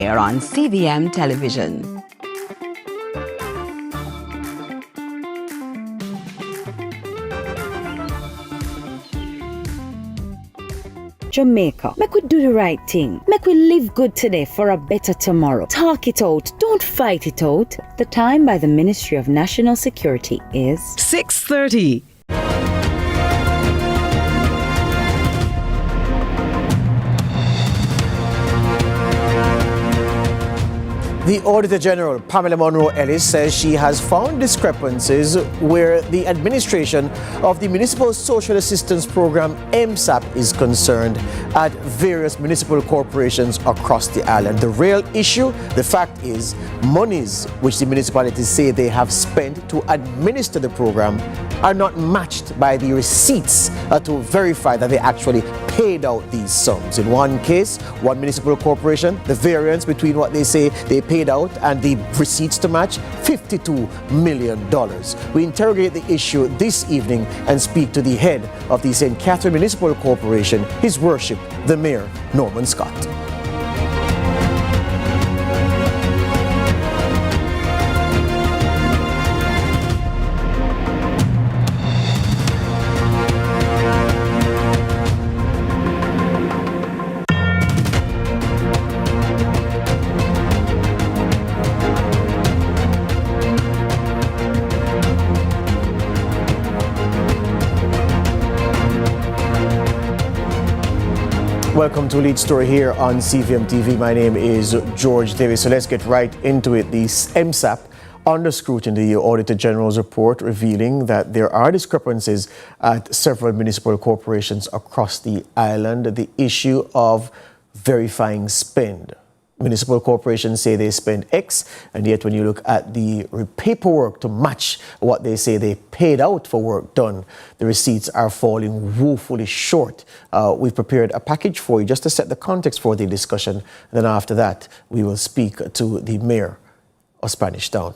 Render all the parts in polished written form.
here on CVM Television. Jamaica, make we do the right thing. Make we live good today for a better tomorrow. Talk it out. Don't fight it out. The time by the Ministry of National Security is 6:30. The Auditor General, Pamela Monroe-Ellis, says she has found discrepancies where the administration of the Municipal Social Assistance Program, MSAP, is concerned at various municipal corporations across the island. The real issue, the fact is, monies which the municipalities say they have spent to administer the program are not matched by the receipts to verify that they actually paid out these sums. In one case, one municipal corporation, the variance between what they say they paid out and the receipts to match, $52 million. We interrogate the issue this evening and speak to the head of the St. Catherine Municipal Corporation, His Worship, the Mayor, Norman Scott. Welcome to Lead Story here on CVM TV. My name is George Davis. So let's get right into it. The MSAP under scrutiny, the Auditor General's report revealing that there are discrepancies at several municipal corporations across the island. The issue of verifying spend. Municipal corporations say they spend X, and yet when you look at the paperwork to match what they say they paid out for work done, the receipts are falling woefully short. We've prepared a package for you just to set the context for the discussion. And then after that, we will speak to the mayor of Spanish Town.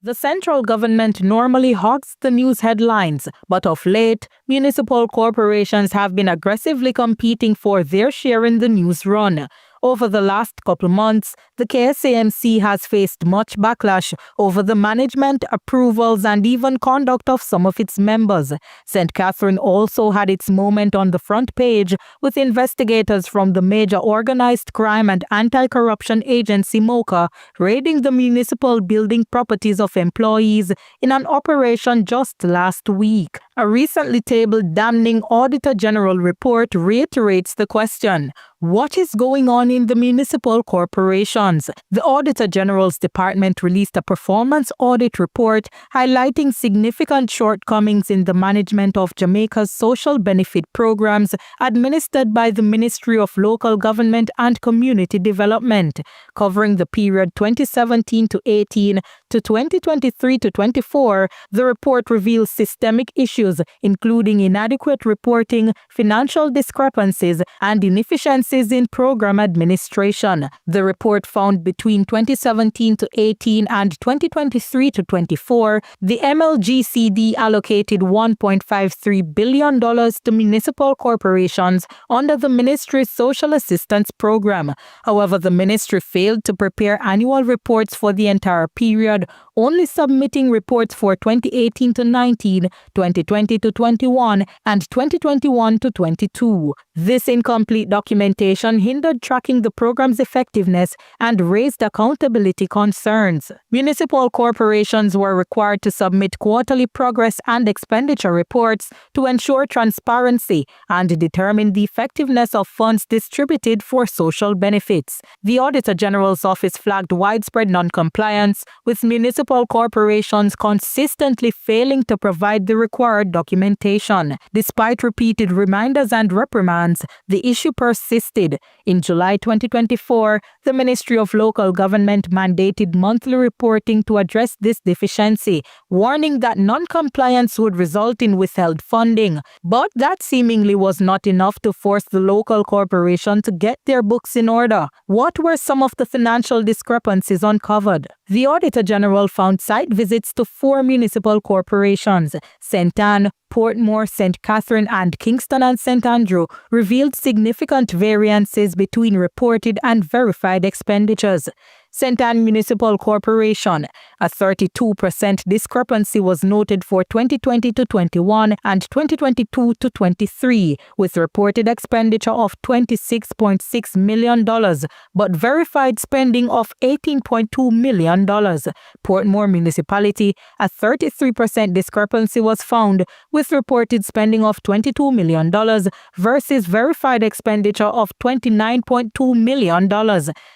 The central government normally hogs the news headlines, but of late, municipal corporations have been aggressively competing for their share in the news run. Over the last couple months, the KSAMC has faced much backlash over the management, approvals, and even conduct of some of its members. St. Catherine also had its moment on the front page with investigators from the major organized crime and anti-corruption agency MOCA raiding the municipal building properties of employees in an operation just last week. A recently tabled damning Auditor General report reiterates the question: what is going on in the municipal corporations? The Auditor General's department released a performance audit report highlighting significant shortcomings in the management of Jamaica's social benefit programs administered by the Ministry of Local Government and Community Development. Covering the period 2017 to 18 to 2023 to 24, the report reveals systemic issues including inadequate reporting, financial discrepancies, and inefficiencies in program administration. The report found between 2017 to 18 and 2023 to 24, the MLGCD allocated $1.53 billion to municipal corporations under the ministry's social assistance program. However, the ministry failed to prepare annual reports for the entire period, only submitting reports for 2018 to 19, 2020 to 21, and 2021 to 22. This incomplete documentation hindered tracking the program's effectiveness and raised accountability concerns. Municipal corporations were required to submit quarterly progress and expenditure reports to ensure transparency and determine the effectiveness of funds distributed for social benefits. The Auditor General's office flagged widespread non-compliance, with municipal corporations consistently failing to provide the required documentation. Despite repeated reminders and reprimands, the issue persisted. In July 2024, the Ministry of Local Government mandated monthly reporting to address this deficiency, warning that non-compliance would result in withheld funding. But that seemingly was not enough to force the local corporation to get their books in order. What were some of the financial discrepancies uncovered? The Auditor General found site visits to 4 municipal corporations: St. Anne, Anne, Portmore, St. Catherine, and Kingston and St. Andrew revealed significant variances between reported and verified expenditures. St. Anne Municipal Corporation, a 32% discrepancy was noted for 2020 to 21 and 2022 to 23, with reported expenditure of $26.6 million, but verified spending of $18.2 million. Portmore Municipality, a 33% discrepancy was found, with reported spending of $22 million versus verified expenditure of $29.2 million.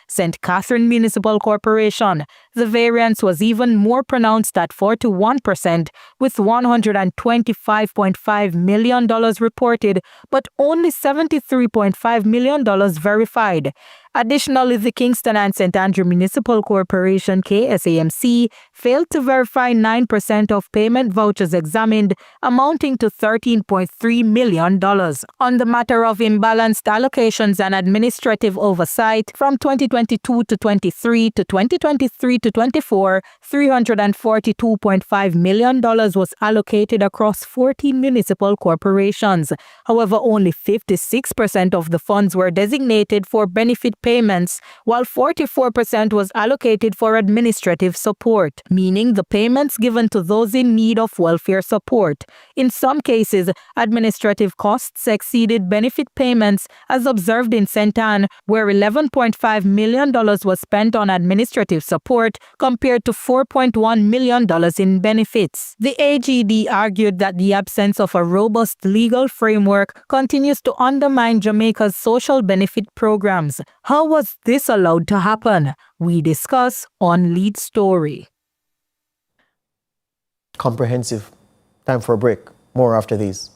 St. Catherine Municipal Corporation, the variance was even more pronounced at 41%, with $125.5 million reported, but only $73.5 million verified. Additionally, the Kingston and St. Andrew Municipal Corporation, KSAMC, failed to verify 9% of payment vouchers examined, amounting to $13.3 million. On the matter of imbalanced allocations and administrative oversight, from 2022 to 23 to 2023 to 24, $342.5 million was allocated across 14 municipal corporations. However, only 56% of the funds were designated for benefit payments, while 44% was allocated for administrative support, meaning the payments given to those in need of welfare support. In some cases, administrative costs exceeded benefit payments, as observed in St. Anne, where $11.5 million was spent on administrative support compared to $4.1 million in benefits. The AGD argued that the absence of a robust legal framework continues to undermine Jamaica's social benefit programs. How was this allowed to happen? We discuss on Lead Story. Comprehensive. Time for a break. More after these.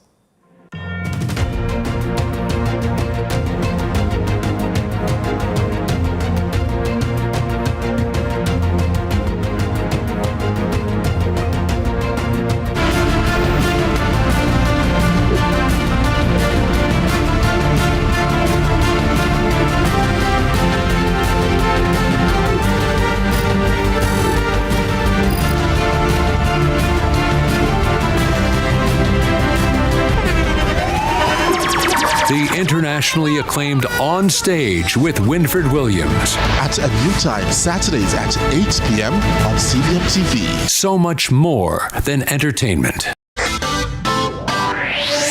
The internationally acclaimed On Stage with Winfred Williams. At a new time, Saturdays at 8 p.m. on CVM TV. So much more than entertainment.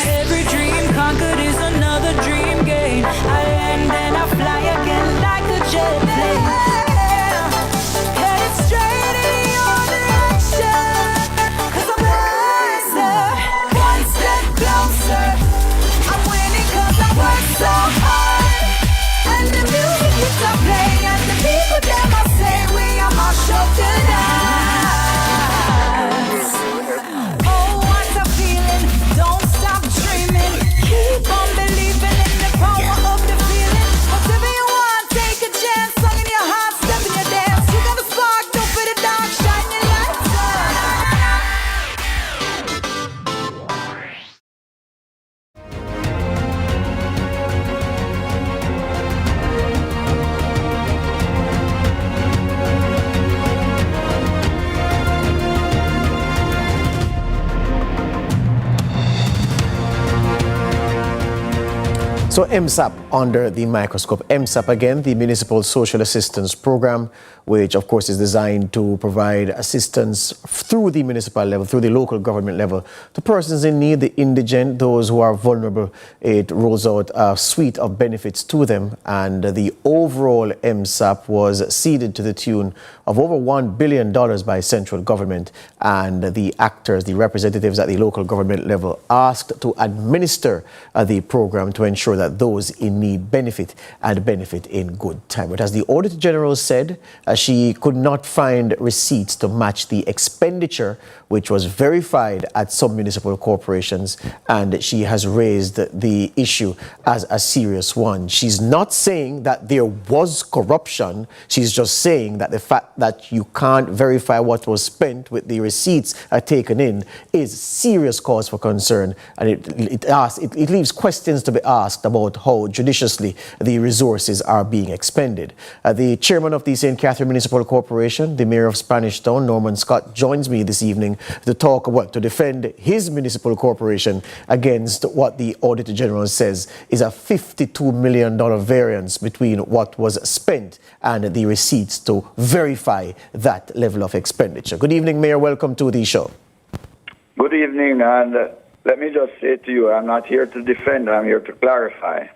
Every dream conquered is another dream game. I land and I fly again like a jet plane. Headed straight in your direction, 'cause I'm wiser, one step closer. I'm winning 'cause I work so hard. And the music keeps on playing, and the people them I say we are my show tonight. Oh, what a feeling! Don't stop dreaming. Keep on believing in the power of the feeling. Whatever you want, take a chance. Song in your heart, step in your dance. You got the spark, don't fit the dark. Shine your lights So MSAP under the microscope. MSAP, again, the Municipal Social Assistance Program, which of course is designed to provide assistance through the municipal level, through the local government level, to persons in need, the indigent, those who are vulnerable. It rolls out a suite of benefits to them, and the overall MSAP was ceded to the tune of over $1 billion by central government, and the actors, the representatives at the local government level, asked to administer the program to ensure that those in need benefit and benefit in good time. But as the Auditor General said, she could not find receipts to match the expenditure which was verified at some municipal corporations, and she has raised the issue as a serious one. She's not saying that there was corruption. She's just saying that the fact that you can't verify what was spent with the receipts taken in is serious cause for concern, and it leaves questions to be asked about how judiciously the resources are being expended. The chairman of the St. Catherine Municipal Corporation, the mayor of Spanish Town, Norman Scott, joins me this evening to to defend his municipal corporation against what the Auditor General says is a $52 million variance between what was spent and the receipts to verify that level of expenditure. Good evening, Mayor. Welcome to the show. Good evening, and let me just say to you, I'm not here to defend, I'm here to clarify.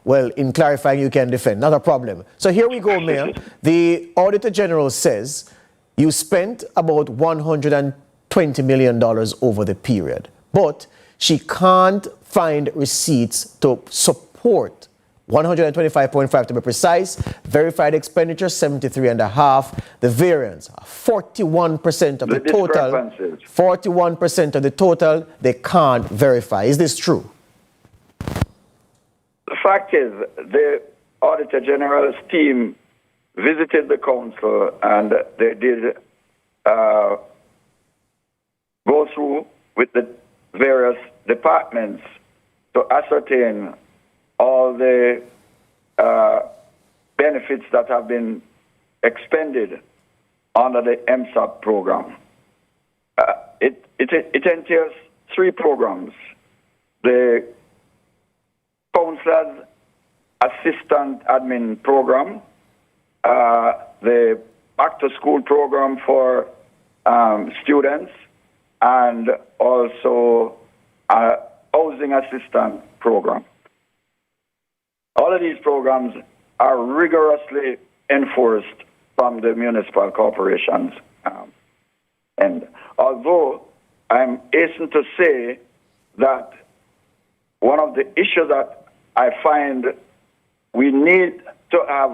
Well, in clarifying, you can defend, not a problem. So here we go, Mayor. The Auditor General says you spent about $120 million over the period, but she can't find receipts to support 125.5 to be precise, verified expenditure 73.5, the variance 41% of the total. 41% of the total they can't verify. Is this true? The fact is, the Auditor General's team visited the council and they did go through with the various departments to ascertain all the benefits that have been expended under the MSAP program. It entails 3 programs. The Councilor's Assistant Admin Program, the Back to School program for students, and also a Housing Assistant Program. All of these programs are rigorously enforced from the municipal corporations. And although I'm hasten to say that one of the issues that I find we need to have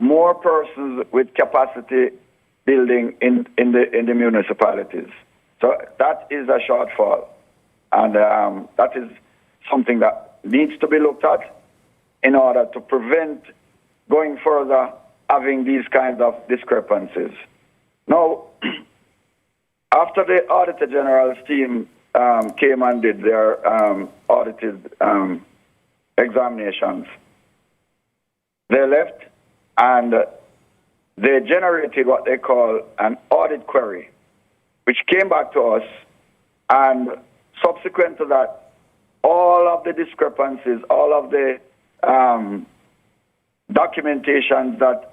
more persons with capacity building in the municipalities. So that is a shortfall. And that is something that needs to be looked at in order to prevent going further having these kinds of discrepancies. Now, after the Auditor General's team came and did their audited examinations, they left and they generated what they call an audit query, which came back to us, and subsequent to that, all of the discrepancies, all of the documentations that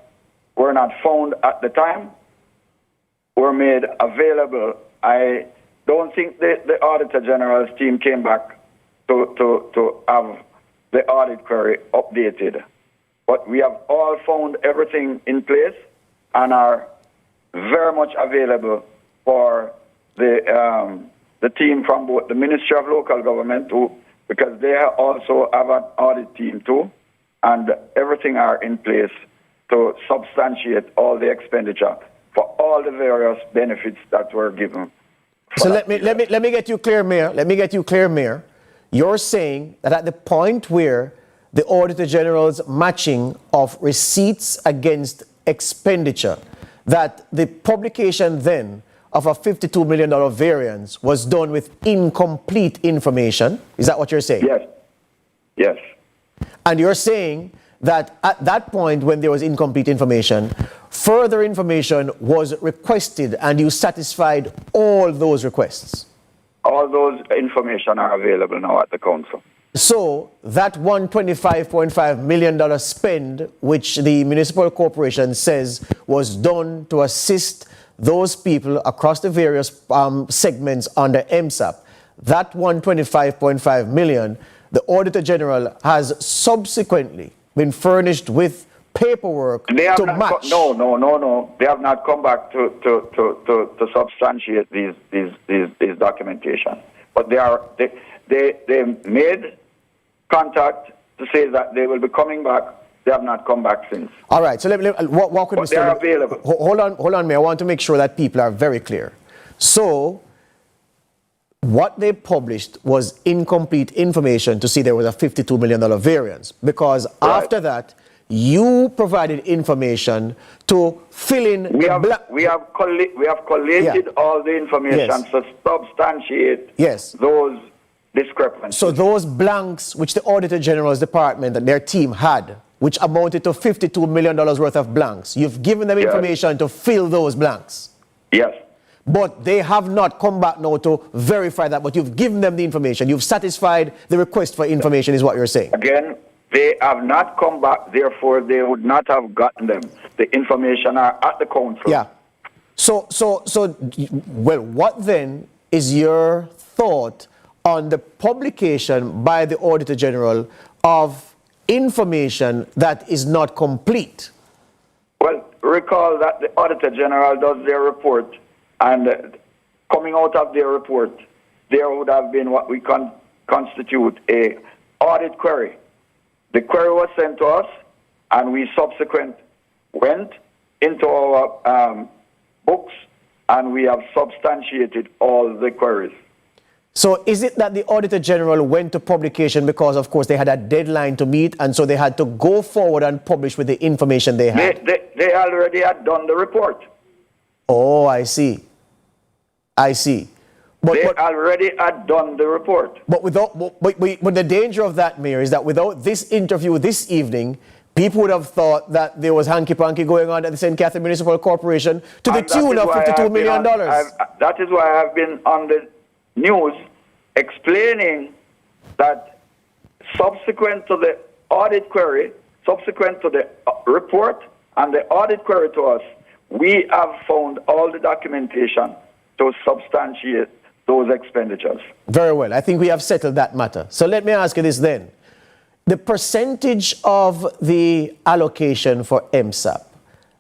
were not found at the time were made available. I don't think the Auditor General's team came back to have the audit query updated. But we have all found everything in place and are very much available for the team from both the Ministry of Local Government, because they also have an audit team too, and everything are in place to substantiate all the expenditure for all the various benefits that were given. So let me get you clear, Mayor. Let me get you clear, Mayor. You're saying that at the point where the Auditor General's matching of receipts against expenditure, that the publication then of a $52 million variance was done with incomplete information. Is that what you're saying? Yes. Yes. And you're saying that at that point when there was incomplete information, further information was requested and you satisfied all those requests? All those information are available now at the council. So that $125.5 million spend, which the municipal corporation says was done to assist those people across the various segments under MSAP, that $125.5 million, the Auditor General has subsequently been furnished with paperwork to match. No. They have not come back to substantiate these documentation. But they made contact to say that they will be coming back. They have not come back since. All right. So what could we say? They are available. Hold on, Mayor. I want to make sure that people are very clear. So what they published was incomplete information to see there was a $52 million variance, because after that, you provided information to fill in we have collated all the information to substantiate those discrepancies. So those blanks which the Auditor General's department and their team had, which amounted to $52 million worth of blanks, you've given them information to fill those blanks. Yes. But they have not come back now to verify that, but you've given them the information. You've satisfied the request for information is what you're saying. Again, they have not come back, therefore they would not have gotten them. The information are at the council. Yeah. So, well, what then is your thought on the publication by the Auditor General of information that is not complete? Well, recall that the Auditor General does their report, and coming out of their report, there would have been what we constitute a audit query. The query was sent to us, and we subsequent went into our books, and we have substantiated all the queries. So is it that the Auditor General went to publication because, of course, they had a deadline to meet, and so they had to go forward and publish with the information they had? They already had done the report. Oh, I see. I see. They already had done the report. But the danger of that, Mayor, is that without this interview this evening, people would have thought that there was hanky-panky going on at the St. Catherine Municipal Corporation to the tune of $52 million. That is why I've been on the news explaining that subsequent to the audit query, subsequent to the report and the audit query to us, we have found all the documentation to substantiate those expenditures. Very well. I think we have settled that matter. So let me ask you this then. The percentage of the allocation for MSAP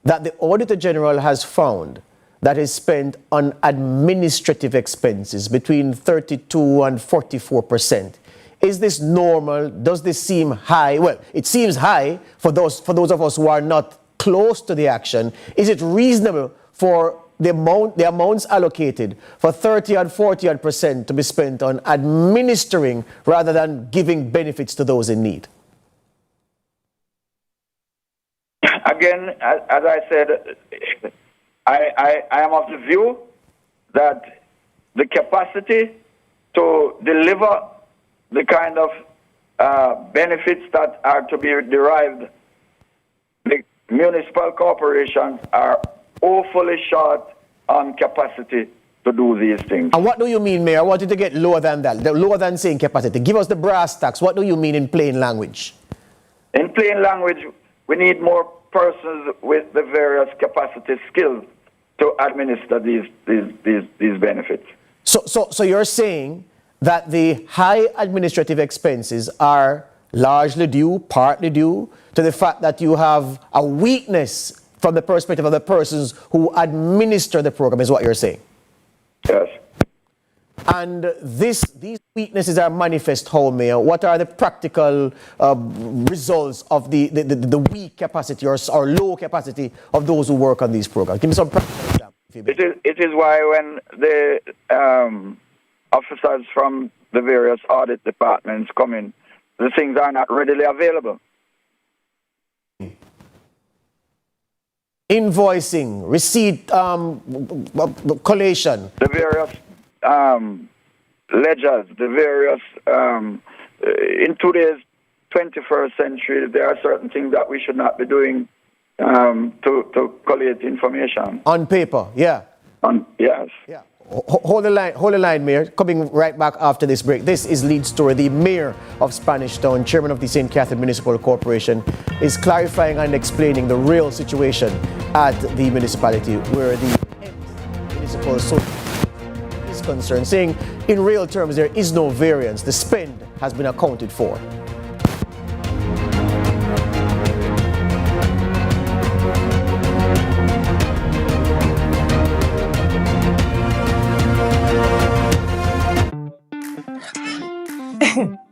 that the Auditor General has found that is spent on administrative expenses between 32 and 44%. Is this normal? Does this seem high? Well, it seems high for those of us who are not close to the action. Is it reasonable for the amounts allocated for 30 and 40% to be spent on administering rather than giving benefits to those in need? Again, as I said, I am of the view that the capacity to deliver the kind of benefits that are to be derived, the municipal corporations are awfully short on capacity to do these things. And what do you mean, Mayor? I want you to get lower than that, lower than saying capacity. Give us the brass tacks. What do you mean in plain language? In plain language, we need more persons with the various capacity skills to administer these benefits. So you're saying that the high administrative expenses are largely due, partly due to the fact that you have a weakness from the perspective of the persons who administer the program, is what you're saying? Yes. And these weaknesses are manifest how, Mayor? What are the practical results of the weak capacity or low capacity of those who work on these programs? Give me some practical examples. It is why when the officers from the various audit departments come in, the things are not readily available. Invoicing, receipt, collation. The various ledgers, the various, in today's 21st century, there are certain things that we should not be doing to collate information. On paper, yeah. Yes. Yeah. Hold the line, Mayor. Coming right back after this break. This is Lead Story. The Mayor of Spanish Town, Chairman of the St. Catherine Municipal Corporation, is clarifying and explaining the real situation at the municipality where the municipal social is concerned, saying in real terms there is no variance. The spend has been accounted for.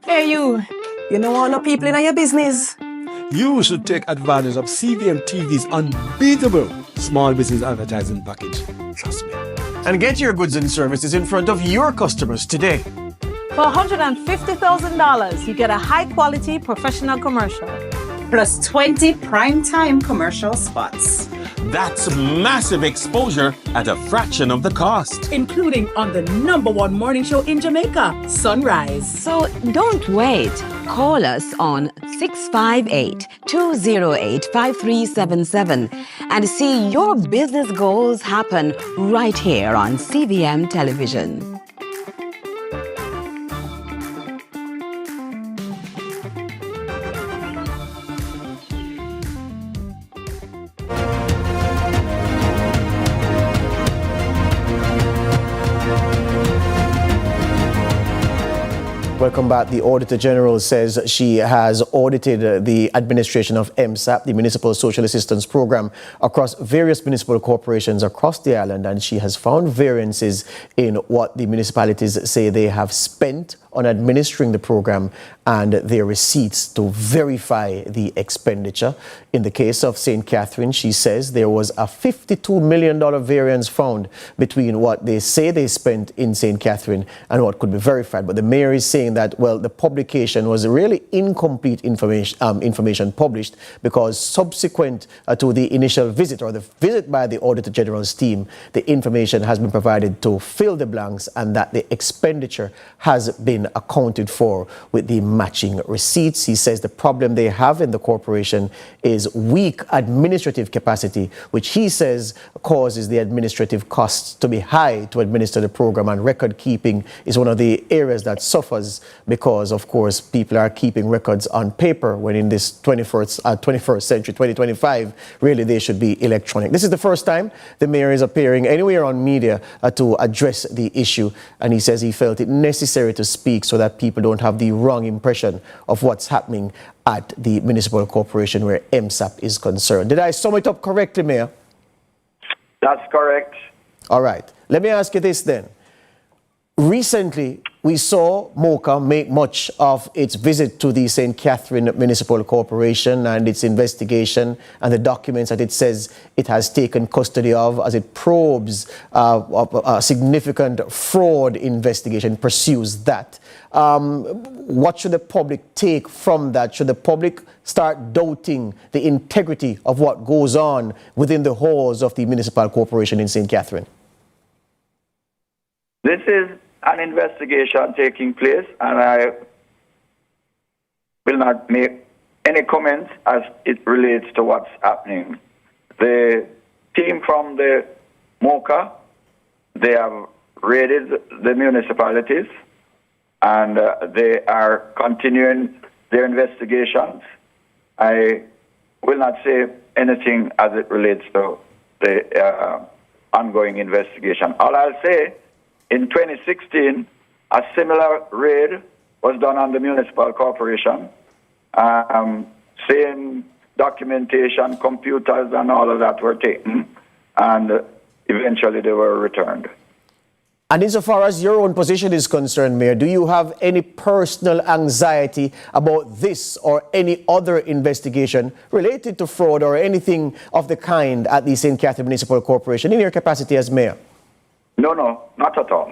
Hey you don't want no people in your business? You should take advantage of CVM TV's unbeatable small business advertising package. Trust me. And get your goods and services in front of your customers today. For $150,000, you get a high-quality professional commercial. Plus 20 prime-time commercial spots. That's massive exposure at a fraction of the cost. Including on the #1 morning show in Jamaica, Sunrise. So don't wait. Call us on 658-208-5377 and see your business goals happen right here on CVM Television. Welcome back. The Auditor General says she has audited the administration of MSAP, the Municipal Social Assistance Program, across various municipal corporations across the island, and she has found variances in what the municipalities say they have spent on administering the program and their receipts to verify the expenditure. In the case of St. Catherine, she says there was a $52 million variance found between what they say they spent in St. Catherine and what could be verified. But the mayor is saying that, well, the publication was really incomplete information published because subsequent to the initial visit or the visit by the Auditor General's team, the information has been provided to fill the blanks and that the expenditure has been accounted for with the matching receipts. He says the problem they have in the corporation is weak administrative capacity, which he says causes the administrative costs to be high to administer the program, and record keeping is one of the areas that suffers because, of course, people are keeping records on paper when in this 21st century, 2025, really they should be electronic. This is the first time the mayor is appearing anywhere on media to address the issue, and he says he felt it necessary to speak so that people don't have the wrong impression of what's happening at the municipal corporation where MSAP is concerned. Did I sum it up correctly, Mayor? That's correct. All right. Let me ask you this then. Recently, we saw MOCA make much of its visit to the St. Catherine Municipal Corporation and its investigation and the documents that it says it has taken custody of as it probes a significant fraud investigation, pursues that. What should the public take from that? Should the public start doubting the integrity of what goes on within the halls of the municipal corporation in St. Catherine? This is an investigation taking place, and I will not make any comments as it relates to what's happening. The team from the MOCA, they have raided the municipalities, and they are continuing their investigations. I will not say anything as it relates to the ongoing investigation. All I'll say, in 2016, a similar raid was done on the municipal corporation. Same documentation, computers, and all of that were taken, and eventually they were returned. And insofar as your own position is concerned, Mayor, do you have any personal anxiety about this or any other investigation related to fraud or anything of the kind at the St. Catherine Municipal Corporation in your capacity as Mayor? No, not at all.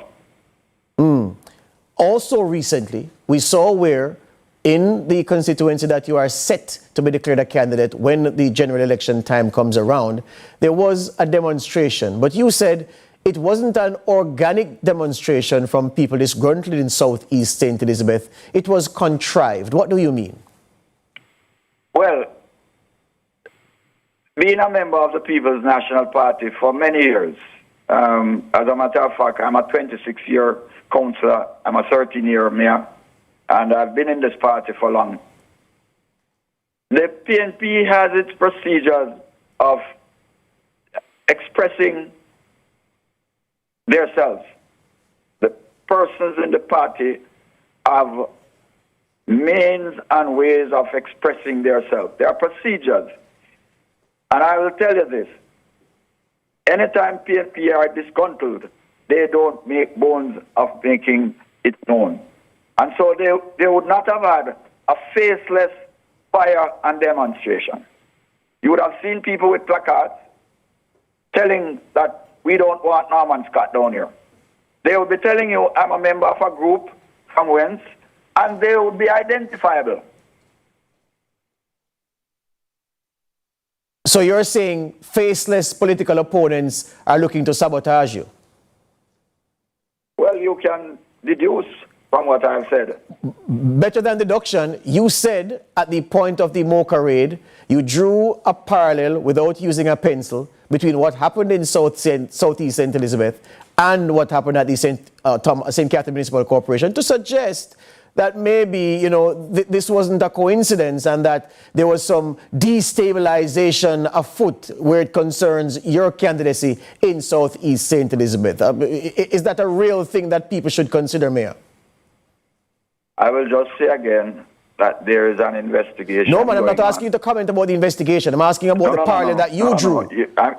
Also recently, we saw where in the constituency that you are set to be declared a candidate when the general election time comes around, there was a demonstration. But you said it wasn't an organic demonstration from people disgruntled in Southeast St. Elizabeth. It was contrived. What do you mean? Well, being a member of the People's National Party for many years, as a matter of fact, I'm a 26-year councillor, I'm a 13-year mayor, and I've been in this party for long. The PNP has its procedures of expressing themselves. The persons in the party have means and ways of expressing themselves. There are procedures. And I will tell you this. Anytime PNP are disgruntled, they don't make bones of making it known. And so they would not have had a faceless fire and demonstration. You would have seen people with placards telling that we don't want Norman Scott down here. They would be telling you, I'm a member of a group from whence, and they would be identifiable. So you're saying faceless political opponents are looking to sabotage you? Well, you can deduce from what I've said. Better than deduction, you said at the point of the Mocha raid, you drew a parallel without using a pencil between what happened in Southeast St. Elizabeth and what happened at the St. Catherine Municipal Corporation to suggest that maybe, you know, this wasn't a coincidence and that there was some destabilization afoot where it concerns your candidacy in Southeast St. Elizabeth. Is that a real thing that people should consider, Mayor? I will just say again that there is an investigation. No, man, I'm not asking you to comment about the investigation. I'm asking about the parallel that you drew.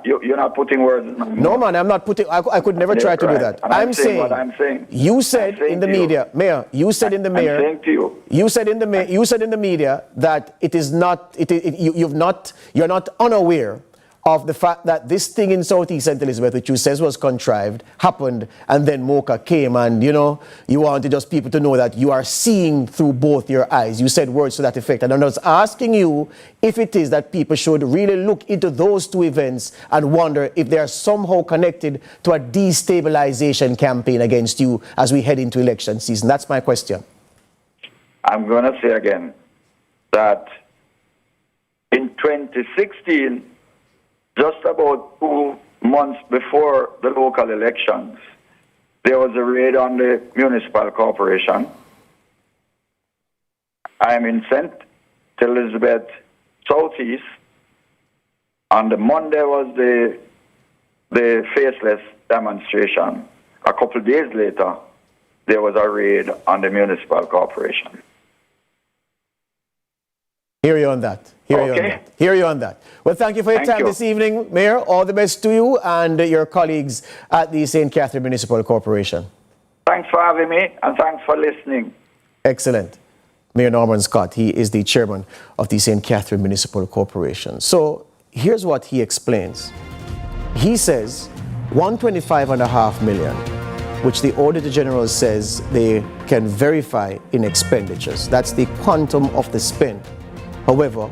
You're not putting words in my mouth. No, man, I'm not putting. I could never try to do that. And I'm saying what I'm saying. You said in the media, Mayor. You said in the media. I'm saying to you. You said in the you said in the media that it is not. You're not unaware of the fact that this thing in Southeast St. Elizabeth, which you says was contrived, happened, and then Mocha came, and you know, you wanted just people to know that you are seeing through both your eyes. You said words to that effect, and I'm just asking you if it is that people should really look into those two events and wonder if they are somehow connected to a destabilization campaign against you as we head into election season. That's my question. I'm going to say again that in 2016, just about 2 months before the local elections, there was a raid on the municipal corporation. I'm in St. Elizabeth Southeast. On the Monday was the faceless demonstration. A couple of days later, there was a raid on the municipal corporation. Hear you on that. Hear you on that. Well, thank you for your time this evening, Mayor. All the best to you and your colleagues at the St. Catherine Municipal Corporation. Thanks for having me, and thanks for listening. Excellent. Mayor Norman Scott, he is the chairman of the St. Catherine Municipal Corporation. So here's what he explains. He says $125.5 million, which the Auditor General says they can verify in expenditures. That's the quantum of the spend. However,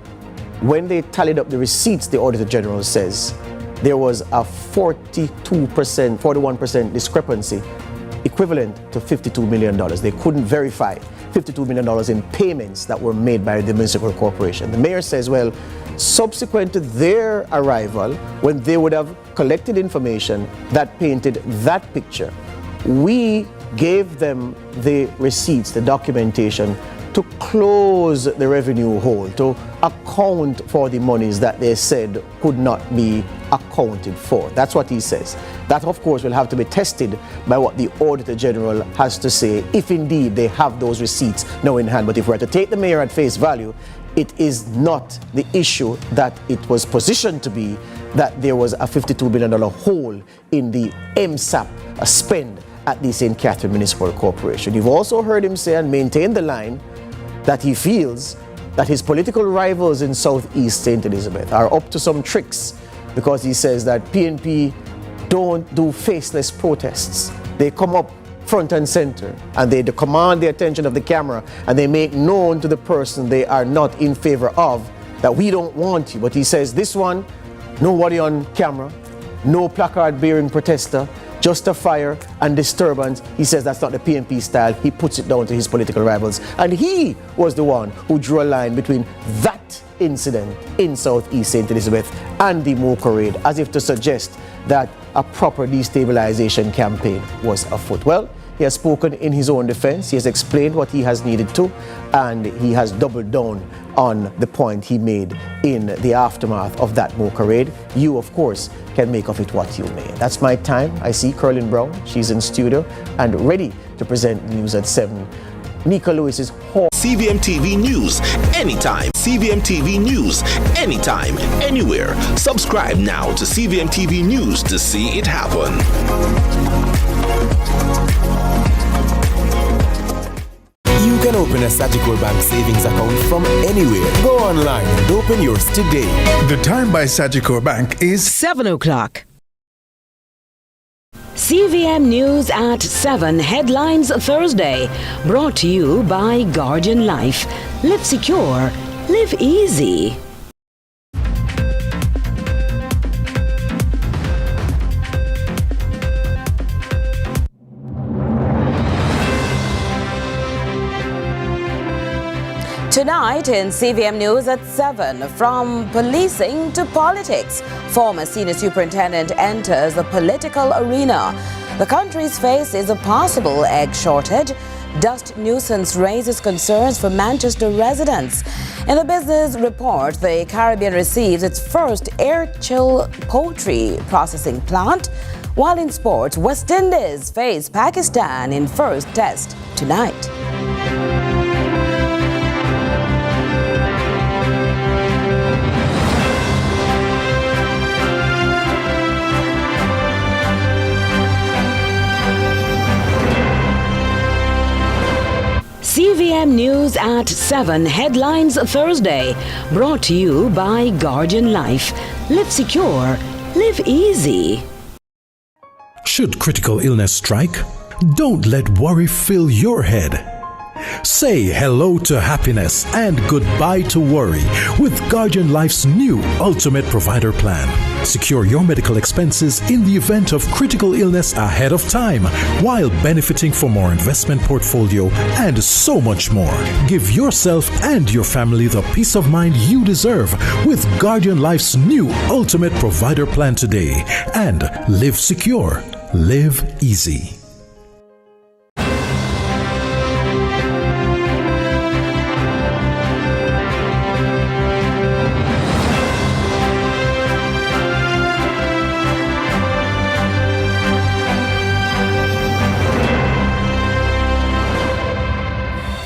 when they tallied up the receipts, the Auditor General says there was a 41% discrepancy equivalent to $52 million. They couldn't verify $52 million in payments that were made by the municipal corporation. The mayor says, well, subsequent to their arrival, when they would have collected information that painted that picture, we gave them the receipts, the documentation, to close the revenue hole, to account for the monies that they said could not be accounted for. That's what he says. That, of course, will have to be tested by what the Auditor General has to say, if indeed they have those receipts now in hand. But if we're to take the mayor at face value, it is not the issue that it was positioned to be, that there was a $52 million hole in the MSAP spend at the St. Catherine Municipal Corporation. You've also heard him say and maintain the line that he feels that his political rivals in Southeast St. Elizabeth are up to some tricks, because he says that PNP don't do faceless protests. They come up front and center and they command the attention of the camera and they make known to the person they are not in favor of that we don't want you. But he says this one, nobody on camera, no placard bearing protester, just a fire and disturbance. He says that's not the PNP style. He puts it down to his political rivals. And he was the one who drew a line between that incident in Southeast St. Elizabeth and the Mocha raid, as if to suggest that a proper destabilization campaign was afoot. Well, he has spoken in his own defense. He has explained what he has needed to, and he has doubled down on the point he made in the aftermath of that Mocha raid. You, of course, can make of it what you may. That's my time. I see Curlin Brown. She's in studio and ready to present news at 7. Nika Lewis is home. CVM TV News, anytime. CVM TV News, anytime, anywhere. Subscribe now to CVM TV News to see it happen. You can open a Sagicor Bank savings account from anywhere. Go online and open yours today. The time by Sagicor Bank is 7 o'clock. CVM News at 7, headlines Thursday, brought to you by Guardian Life. Live secure, live easy. Tonight in CVM News at 7, from policing to politics, former senior superintendent enters the political arena. The country's faces a possible egg shortage. Dust nuisance raises concerns for Manchester residents. In the business report, the Caribbean receives its first air-chill poultry processing plant. While in sports, West Indies face Pakistan in first test tonight. CVM News at 7, headlines Thursday, brought to you by Guardian Life. Live secure, live easy. Should critical illness strike, don't let worry fill your head. Say hello to happiness and goodbye to worry with Guardian Life's new Ultimate Provider Plan. Secure your medical expenses in the event of critical illness ahead of time, while benefiting from our investment portfolio and so much more. Give yourself and your family the peace of mind you deserve with Guardian Life's new Ultimate Provider Plan today. And live secure, live easy.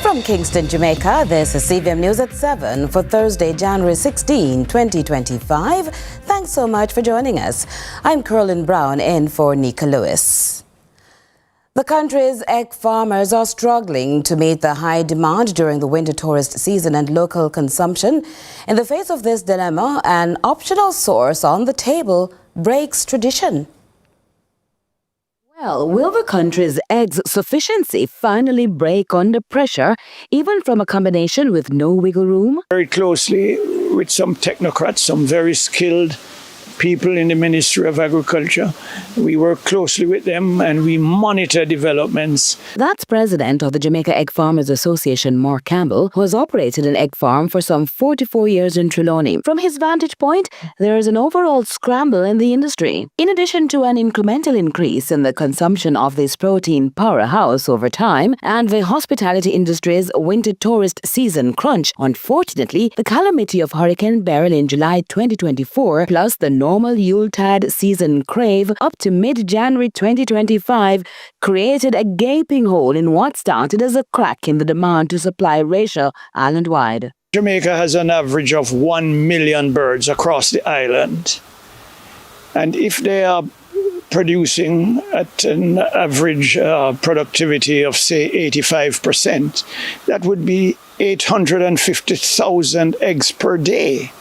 From Kingston, Jamaica, this is CVM News at 7 for Thursday, January 16, 2025. Thanks so much for joining us. I'm Curlin Brown in for Nika Lewis. The country's egg farmers are struggling to meet the high demand during the winter tourist season and local consumption. In the face of this dilemma, an optional source on the table breaks tradition. Well, will the country's eggs sufficiency finally break under pressure, even from a combination with no wiggle room? Very closely with some technocrats, some very skilled people in the Ministry of Agriculture. We work closely with them and we monitor developments. That's President of the Jamaica Egg Farmers Association, Mark Campbell, who has operated an egg farm for some 44 years in Trelawney. From his vantage point, there is an overall scramble in the industry. In addition to an incremental increase in the consumption of this protein powerhouse over time and the hospitality industry's winter tourist season crunch, unfortunately, the calamity of Hurricane Beryl in July 2024 plus the normal Yuletide season crave up to mid-January 2025 created a gaping hole in what started as a crack in the demand-to-supply ratio island-wide. Jamaica has an average of 1 million birds across the island. And if they are producing at an average productivity of, say, 85%, that would be 850,000 eggs per day.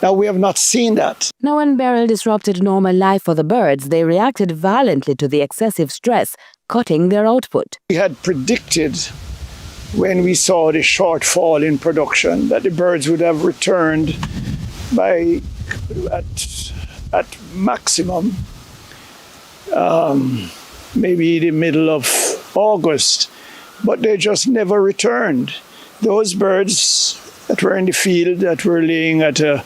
Now, we have not seen that. Now, when Beryl disrupted normal life for the birds, they reacted violently to the excessive stress, cutting their output. We had predicted when we saw the shortfall in production that the birds would have returned by, at maximum, maybe the middle of August, but they just never returned. Those birds that were in the field that were laying at a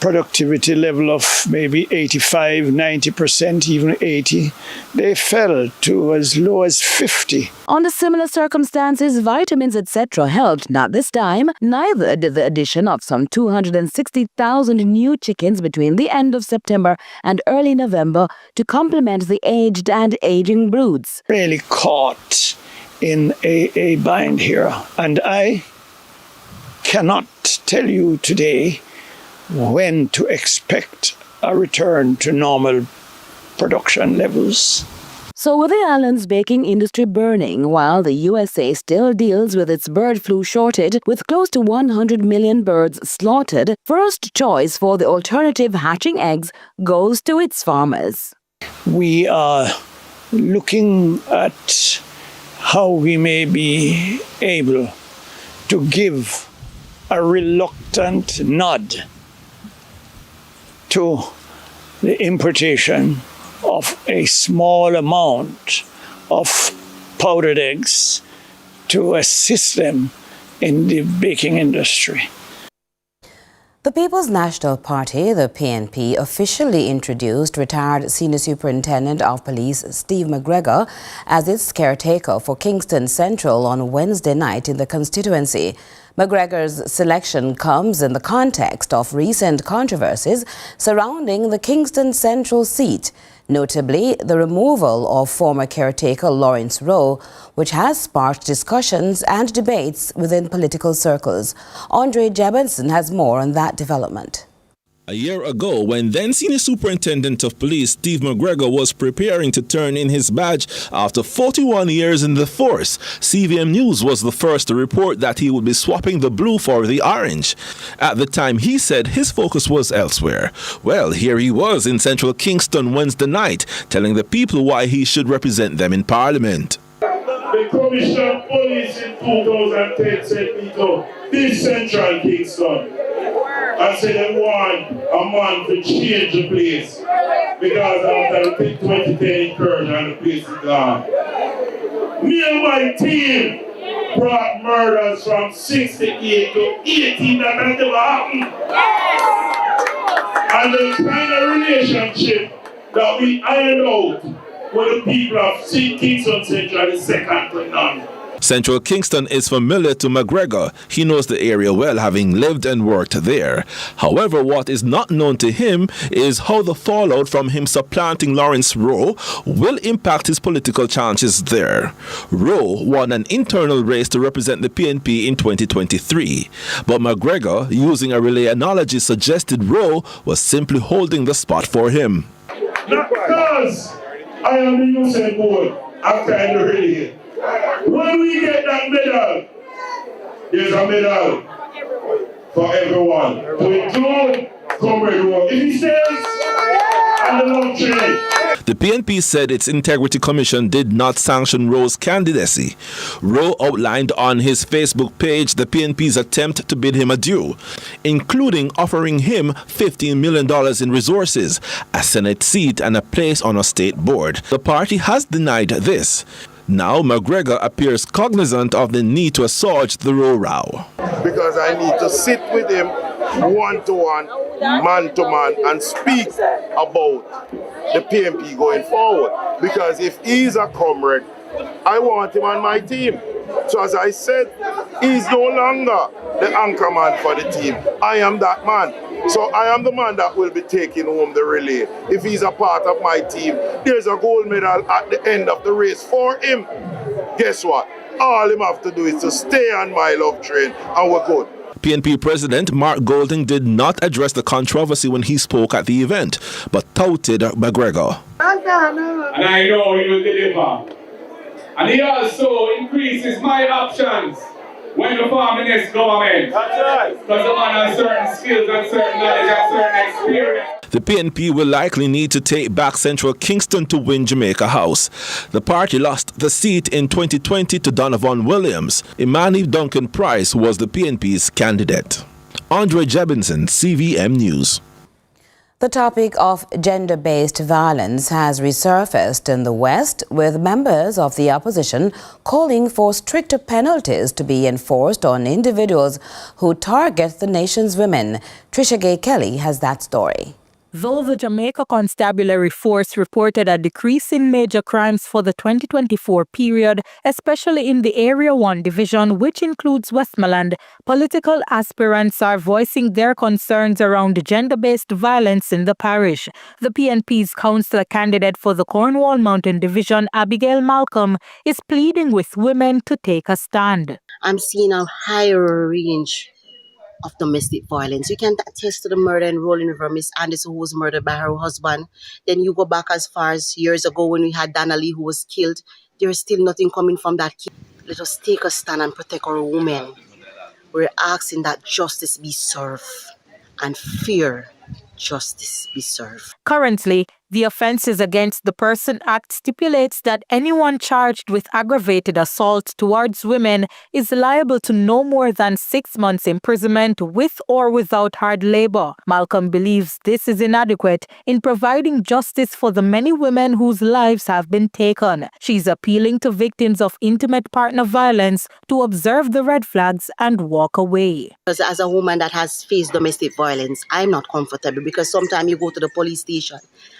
productivity level of maybe 85, 90%, even 80, they fell to as low as 50. Under similar circumstances, vitamins, etc. helped. Not this time. Neither did the addition of some 260,000 new chickens between the end of September and early November to complement the aged and aging broods. Really caught in a bind here. And I cannot tell you today when to expect a return to normal production levels. So with the island's baking industry burning, while the USA still deals with its bird flu shortage with close to 100 million birds slaughtered, first choice for the alternative hatching eggs goes to its farmers. We are looking at how we may be able to give a reluctant nod to the importation of a small amount of powdered eggs to assist them in the baking industry. The People's National Party, the PNP, officially introduced retired Senior Superintendent of Police Steve McGregor as its caretaker for Kingston Central on Wednesday night in the constituency. McGregor's selection comes in the context of recent controversies surrounding the Kingston Central seat, notably the removal of former caretaker Lawrence Rowe, which has sparked discussions and debates within political circles. Andre Jebinson has more on that development. A year ago, when then Senior Superintendent of Police Steve McGregor was preparing to turn in his badge after 41 years in the force, CVM News was the first to report that he would be swapping the blue for the orange. At the time, he said his focus was elsewhere. Well, here he was in central Kingston Wednesday night, telling the people why he should represent them in Parliament. The Commissioner of Police in 2010 said me to this central Kingston. I said I want a man to change the place because after the 2010 incursion, the place is gone. Me and my team brought murders from 68 to 18 that has never happened. And the kind of relationship that we ironed out with the people of Kingston Central is second to none. Central Kingston is familiar to McGregor. He knows the area well, having lived and worked there. However, what is not known to him is how the fallout from him supplanting Lawrence Rowe will impact his political chances there. Rowe won an internal race to represent the PNP in 2023. But McGregor, using a relay analogy, suggested Rowe was simply holding the spot for him. Not because I am the Usain Bolt after the relay. When we get that medal, there's a medal for everyone to include Comrade Rowe. If he stays, and the long train. The PNP said its Integrity Commission did not sanction Rowe's candidacy. Rowe outlined on his Facebook page the PNP's attempt to bid him adieu, including offering him $15 million in resources, a Senate seat and a place on a state board. The party has denied this. Now McGregor appears cognizant of the need to assuage the Rowe row. Because I need to sit with him one-to-one, man-to-man, and speak about the PNP going forward. Because if he's a comrade, I want him on my team. So as I said, he's no longer the anchor man for the team. I am that man. So I am the man that will be taking home the relay. If he's a part of my team, there's a gold medal at the end of the race for him. Guess what? All him have to do is to stay on my love train and we're good. PNP President Mark Golding did not address the controversy when he spoke at the event, but touted McGregor. And I know he will deliver. And he also increases my options when we form the next government. That's right. Because the man has certain skills and certain knowledge and certain experience. The PNP will likely need to take back Central Kingston to win Jamaica House. The party lost the seat in 2020 to Donovan Williams. Imani Duncan Price was the PNP's candidate. Andre Jebinson, CVM News. The topic of gender-based violence has resurfaced in the West, with members of the opposition calling for stricter penalties to be enforced on individuals who target the nation's women. Trisha Gay Kelly has that story. Though the Jamaica Constabulary Force reported a decrease in major crimes for the 2024 period, especially in the Area 1 division, which includes Westmoreland, political aspirants are voicing their concerns around gender-based violence in the parish. The PNP's councillor candidate for the Cornwall Mountain Division, Abigail Malcolm, is pleading with women to take a stand. I'm seeing a higher range of domestic violence. You can attest to the murder in Rolling River, Miss Anderson, who was murdered by her husband. Then you go back as far as years ago when we had Dana Lee, who was killed. There's still nothing coming from that kid. Let us take a stand and protect our women. We're asking that justice be served and fair justice be served. Currently, The Offences Against the Person Act stipulates that anyone charged with aggravated assault towards women is liable to no more than 6 months imprisonment with or without hard labor. Malcolm believes this is inadequate in providing justice for the many women whose lives have been taken. She's appealing to victims of intimate partner violence to observe the red flags and walk away. As a woman that has faced domestic violence, I'm not comfortable because sometimes you go to the police station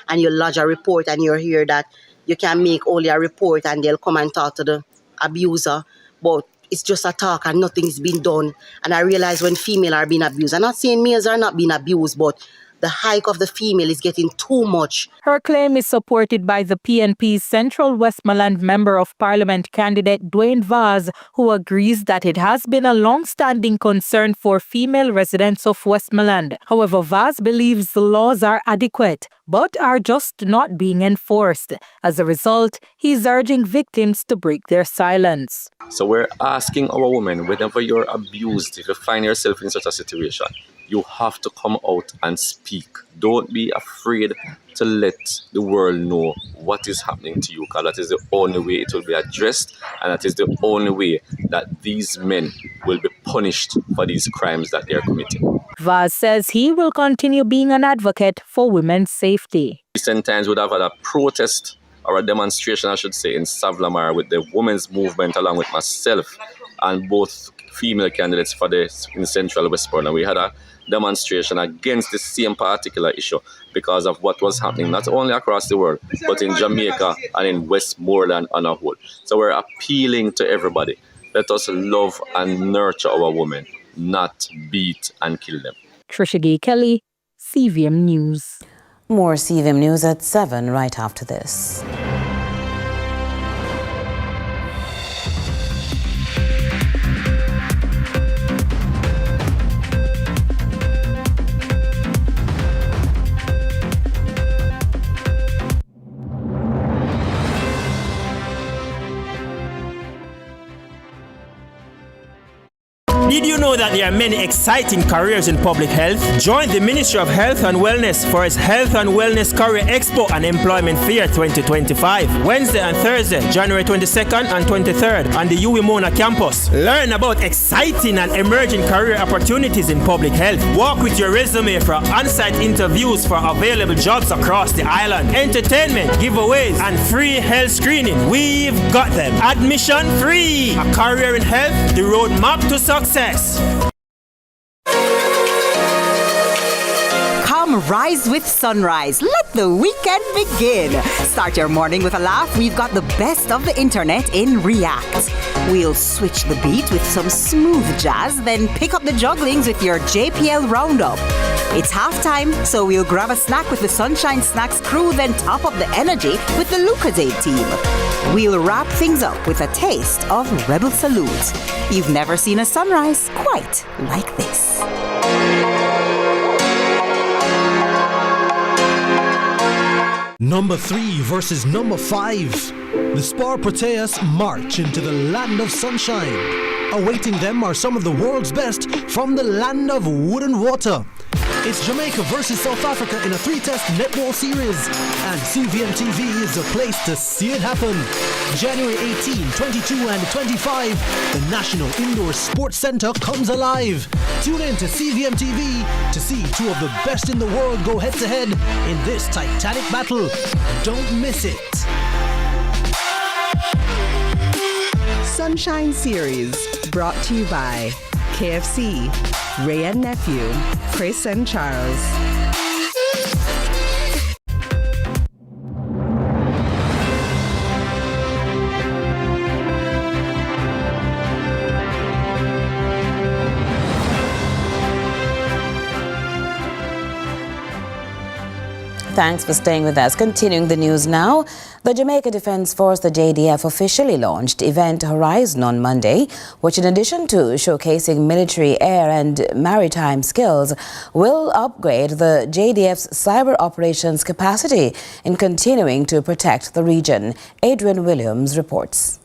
and you lodge a report and you hear that you can make only a report and they'll come and talk to the abuser, but it's just a talk and nothing's been done. And I realize when females are being abused, I'm not saying males are not being abused, but the hike of the female is getting too much. Her claim is supported by the PNP's Central Westmoreland Member of Parliament candidate Dwayne Vaz, who agrees that it has been a long-standing concern for female residents of Westmoreland. However, Vaz believes the laws are adequate, but are just not being enforced. As a result, he's urging victims to break their silence. So we're asking our women, whenever you're abused, if you find yourself in such a situation, you have to come out and speak. Don't be afraid to let the world know what is happening to you, because that is the only way it will be addressed, and that is the only way that these men will be punished for these crimes that they are committing. Vaz says he will continue being an advocate for women's safety. Recent times would have had a protest or a demonstration, I should say, in Savlamar with the women's movement along with myself and both female candidates in Central Westmoreland. And we had a demonstration against the same particular issue because of what was happening not only across the world but in Jamaica and in Westmoreland on a whole. So we're appealing to everybody. Let us love and nurture our women, not beat and kill them. Trisha Gay Kelly, CVM News. More CVM News at 7 right after this. Did you know that there are many exciting careers in public health? Join the Ministry of Health and Wellness for its Health and Wellness Career Expo and Employment Fair 2025, Wednesday and Thursday, January 22nd and 23rd on the UWI Mona campus. Learn about exciting and emerging career opportunities in public health. Walk with your resume for on-site interviews for available jobs across the island. Entertainment, giveaways, and free health screening. We've got them. Admission free. A career in health, the roadmap to success. Come rise with sunrise. Let the weekend begin. Start your morning with a laugh. We've got the best of the internet in React. We'll switch the beat with some smooth jazz, then pick up the jugglings with your JPL roundup. It's halftime, so we'll grab a snack with the Sunshine Snacks crew, then top up the energy with the Lucozade team. We'll wrap things up with a taste of Rebel Salute. You've never seen a sunrise quite like this. Number 3 versus number 5. The Spar Proteas march into the land of sunshine. Awaiting them are some of the world's best from the land of wood and water. It's Jamaica versus South Africa in a 3-test netball series, and CVM TV is the place to see it happen. January 18, 22 and 25, the National Indoor Sports Centre comes alive. Tune in to CVM TV to see two of the best in the world go head-to-head in this titanic battle. Don't miss it. Sunshine Series, brought to you by KFC, Ray and Nephew, Chris and Charles. Thanks for staying with us. Continuing the news now, the Jamaica Defence Force, the JDF, officially launched Event Horizon on Monday, which in addition to showcasing military, air and maritime skills, will upgrade the JDF's cyber operations capacity in continuing to protect the region. Adrian Williams reports.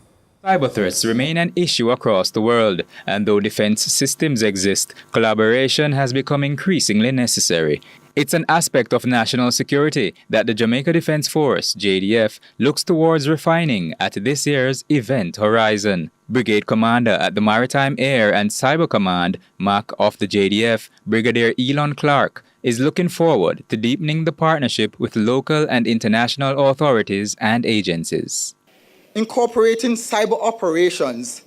Cyber threats remain an issue across the world, and though defense systems exist, collaboration has become increasingly necessary. It's an aspect of national security that the Jamaica Defence Force, JDF, looks towards refining at this year's Event Horizon. Brigade Commander at the Maritime Air and Cyber Command, MAC of the JDF, Brigadier Elon Clark, is looking forward to deepening the partnership with local and international authorities and agencies. Incorporating cyber operations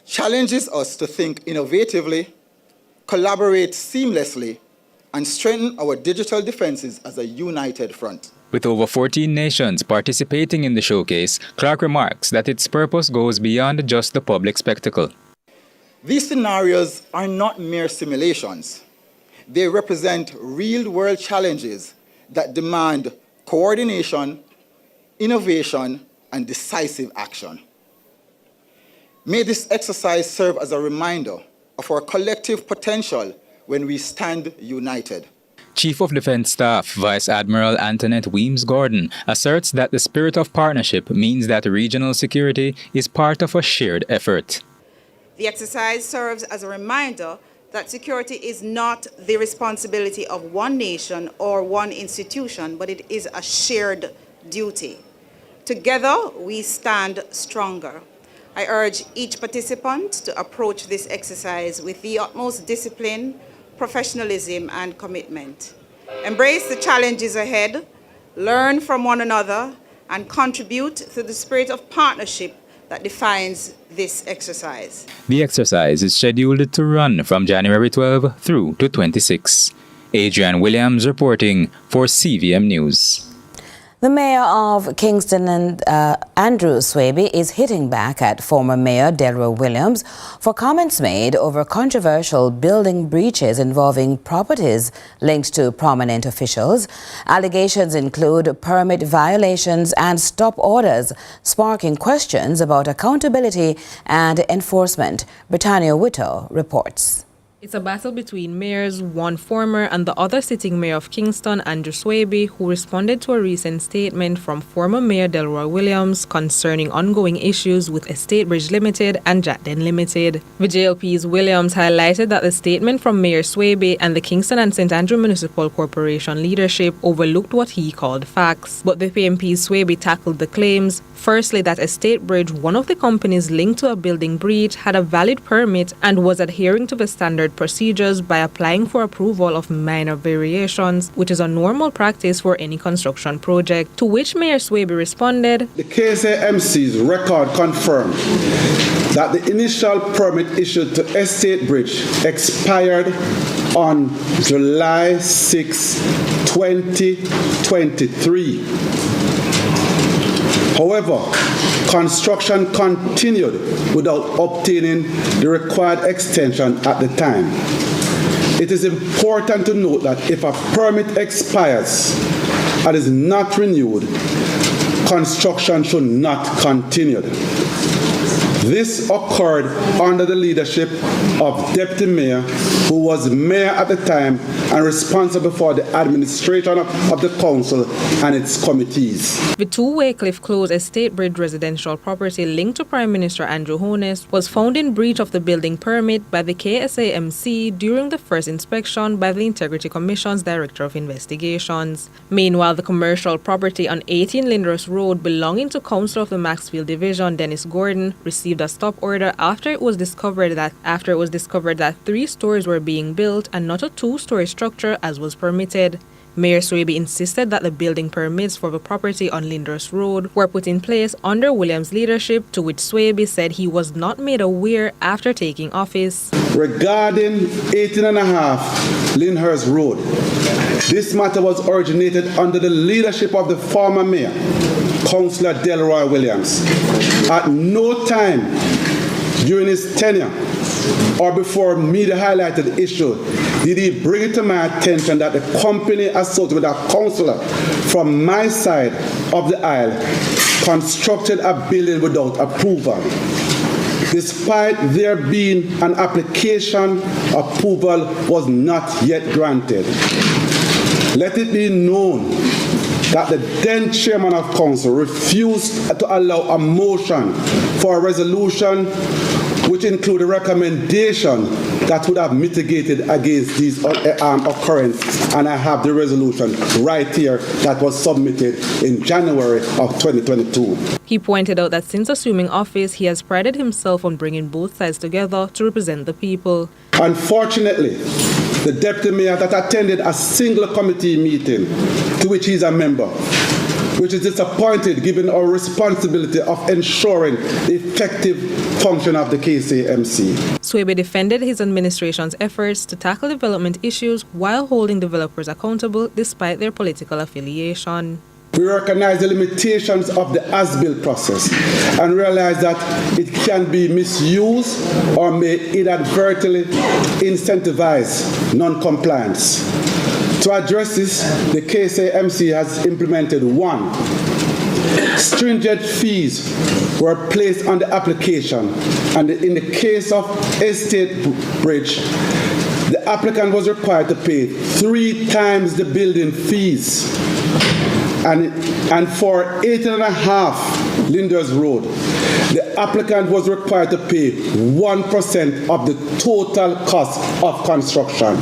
challenges us to think innovatively, collaborate seamlessly, and strengthen our digital defenses as a united front. With over 14 nations participating in the showcase, Clark remarks that its purpose goes beyond just the public spectacle. These scenarios are not mere simulations. They represent real-world challenges that demand coordination, innovation, and decisive action. May this exercise serve as a reminder of our collective potential when we stand united. Chief of Defense Staff Vice Admiral Antoinette Weems-Gordon asserts that the spirit of partnership means that regional security is part of a shared effort. The exercise serves as a reminder that security is not the responsibility of one nation or one institution, but it is a shared duty. Together, we stand stronger. I urge each participant to approach this exercise with the utmost discipline, professionalism, and commitment. Embrace the challenges ahead, learn from one another, and contribute to the spirit of partnership that defines this exercise. The exercise is scheduled to run from January 12 through to 26. Adrian Williams reporting for CVM News. The mayor of Kingston and Andrew Swaby is hitting back at former mayor Delroy Williams for comments made over controversial building breaches involving properties linked to prominent officials. Allegations include permit violations and stop orders, sparking questions about accountability and enforcement. Britannia Whitto reports. It's a battle between mayors, one former and the other sitting mayor of Kingston, Andrew Swaby, who responded to a recent statement from former Mayor Delroy Williams concerning ongoing issues with Estate Bridge Limited and Jackden Limited. The JLP's Williams highlighted that the statement from Mayor Swaby and the Kingston and St. Andrew Municipal Corporation leadership overlooked what he called facts. But the PMP's Swaby tackled the claims, firstly that Estate Bridge, one of the companies linked to a building breach, had a valid permit and was adhering to the standard procedures by applying for approval of minor variations, which is a normal practice for any construction project, to which Mayor Swaby responded, The KSAMC's record confirmed that the initial permit issued to Estate Bridge expired on July 6, 2023. However, construction continued without obtaining the required extension at the time. It is important to note that if a permit expires and is not renewed, construction should not continue. This occurred under the leadership of Deputy Mayor, who was mayor at the time and responsible for the administration of the council and its committees. The 2 Waycliffe Close Estate Bridge residential property linked to Prime Minister Andrew Holness was found in breach of the building permit by the KSAMC during the first inspection by the Integrity Commission's Director of Investigations. Meanwhile, the commercial property on 18 Lyndhurst Road belonging to Council of the Maxfield Division, Dennis Gordon, received a stop order after it was discovered that 3 stories were being built and not a 2-story structure as was permitted. Mayor Swaby insisted that the building permits for the property on Lyndhurst Road were put in place under Williams' leadership, to which Swaby said he was not made aware after taking office. Regarding 18.5 Lyndhurst Road, this matter was originated under the leadership of the former mayor, Councillor Delroy Williams. At no time during his tenure or before media highlighted the issue did he bring it to my attention that the company associated with a councillor from my side of the aisle constructed a building without approval. Despite there being an application, approval was not yet granted. Let it be known that the then chairman of council refused to allow a motion for a resolution which included a recommendation that would have mitigated against these occurrences. And I have the resolution right here that was submitted in January of 2022. He pointed out that since assuming office, he has prided himself on bringing both sides together to represent the people. Unfortunately, the deputy mayor that attended a single committee meeting to which he is a member, which is disappointed given our responsibility of ensuring the effective function of the KCMC. Swebe defended his administration's efforts to tackle development issues while holding developers accountable despite their political affiliation. We recognize the limitations of the as-built process and realize that it can be misused or may inadvertently incentivize non-compliance. To address this, the KCMC has implemented 1. Stringent fees were placed on the application, and in the case of Estate Bridge, the applicant was required to pay 3 times the building fees. And for 8.5 Linders Road, the applicant was required to pay 1% of the total cost of construction.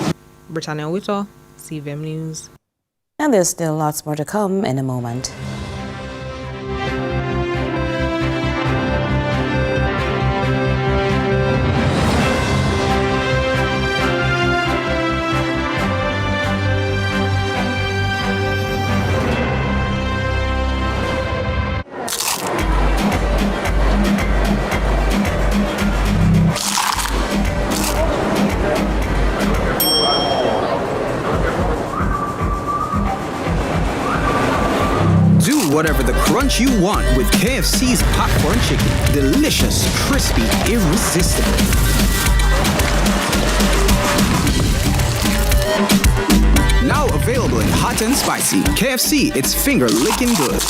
Britannia Whittle, CVM News. And there's still lots more to come in a moment. Whatever the crunch you want with KFC's popcorn chicken. Delicious, crispy, irresistible. Now available in hot and spicy. KFC, it's finger-licking good.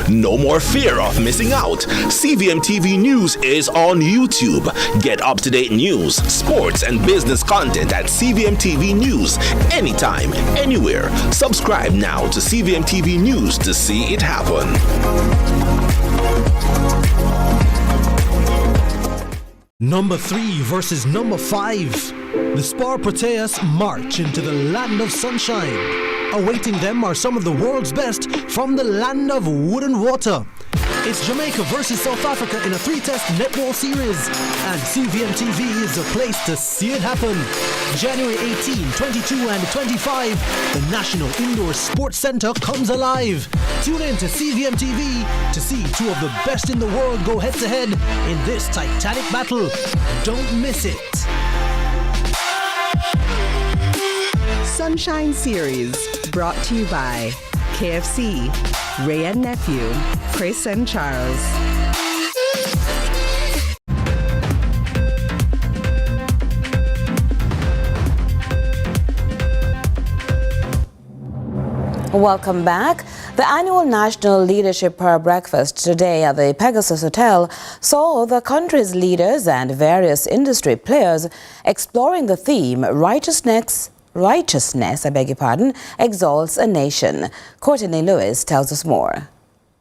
No more fear of missing out. CVM TV News is on YouTube. Get up-to-date news, sports, and business content at CVM TV News anytime, anywhere. Subscribe now to CVM TV News to see it happen. Number 3 versus number 5. The Spar Proteas march into the land of sunshine. Awaiting them are some of the world's best from the land of wood and water. It's Jamaica versus South Africa in a 3-test netball series. And CVM TV is the place to see it happen. January 18, 22 and 25, the National Indoor Sports Centre comes alive. Tune in to CVM TV to see 2 of the best in the world go head-to-head in this titanic battle. Don't miss it. Sunshine Series, brought to you by KFC, Ray and Nephew, Chris and Charles. Welcome back. The annual National Leadership Prayer Breakfast today at the Pegasus Hotel saw the country's leaders and various industry players exploring the theme Righteousness, exalts a nation. Courtney Lewis tells us more.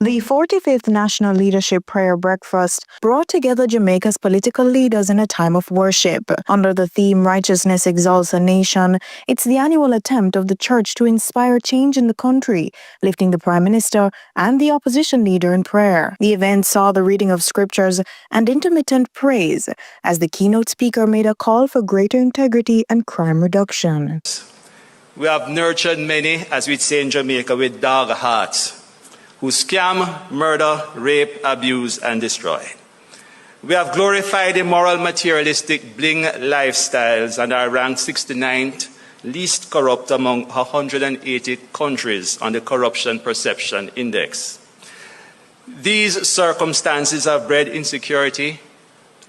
The 45th National Leadership Prayer Breakfast brought together Jamaica's political leaders in a time of worship. Under the theme Righteousness Exalts a Nation, it's the annual attempt of the church to inspire change in the country, lifting the Prime Minister and the opposition leader in prayer. The event saw the reading of scriptures and intermittent praise as the keynote speaker made a call for greater integrity and crime reduction. We have nurtured many, as we'd say in Jamaica, with dog hearts, who scam, murder, rape, abuse, and destroy. We have glorified immoral, materialistic, bling lifestyles and are ranked 69th least corrupt among 180 countries on the Corruption Perception Index. These circumstances have bred insecurity,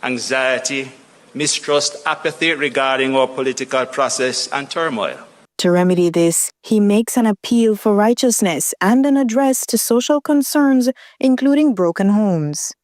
anxiety, mistrust, apathy regarding our political process, and turmoil. To remedy this, he makes an appeal for righteousness and an address to social concerns, including broken homes.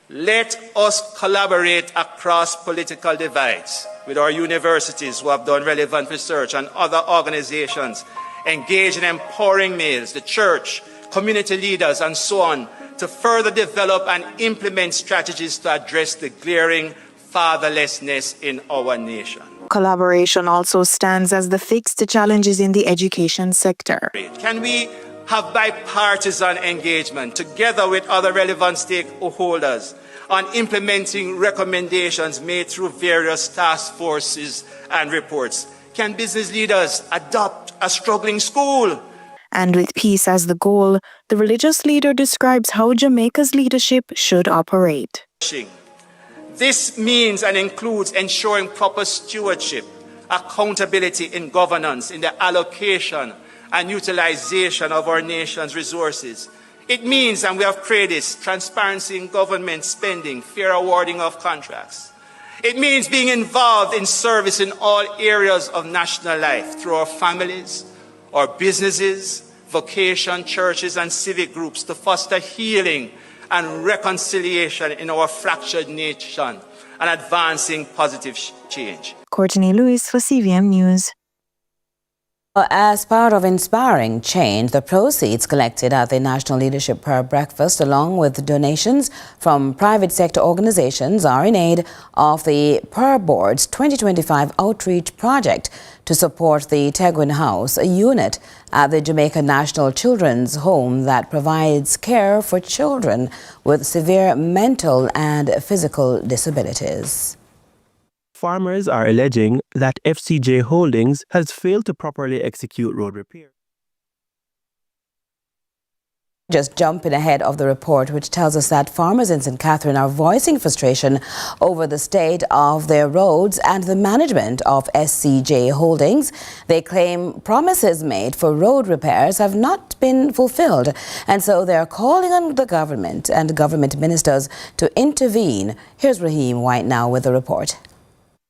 Let us collaborate across political divides with our universities who have done relevant research and other organizations engage in empowering males, the church, community leaders, and so on, to further develop and implement strategies to address the glaring fatherlessness in our nation. Collaboration also stands as the fix to challenges in the education sector. Can we have bipartisan engagement together with other relevant stakeholders on implementing recommendations made through various task forces and reports? Can business leaders adopt a struggling school? And with peace as the goal, the religious leader describes how Jamaica's leadership should operate. This means and includes ensuring proper stewardship, accountability in governance, in the allocation and utilization of our nation's resources. It means, and we have prayed this, transparency in government spending, fair awarding of contracts. It means being involved in service in all areas of national life through our families, our businesses, vocation, churches, and civic groups to foster healing and reconciliation in our fractured nation and advancing positive change. Courtney Lewis for CVM News. As part of inspiring change, the proceeds collected at the National Leadership Prayer Breakfast, along with donations from private sector organizations, are in aid of the Prayer Board's 2025 outreach project to support the Tegwin House, a unit at the Jamaica National Children's Home that provides care for children with severe mental and physical disabilities. Farmers are alleging that FCJ Holdings has failed to properly execute road repair. Just jumping ahead of the report, which tells us that farmers in St. Catherine are voicing frustration over the state of their roads and the management of SCJ Holdings. They claim promises made for road repairs have not been fulfilled, and so they're calling on the government and government ministers to intervene. Here's Raheem White now with the report.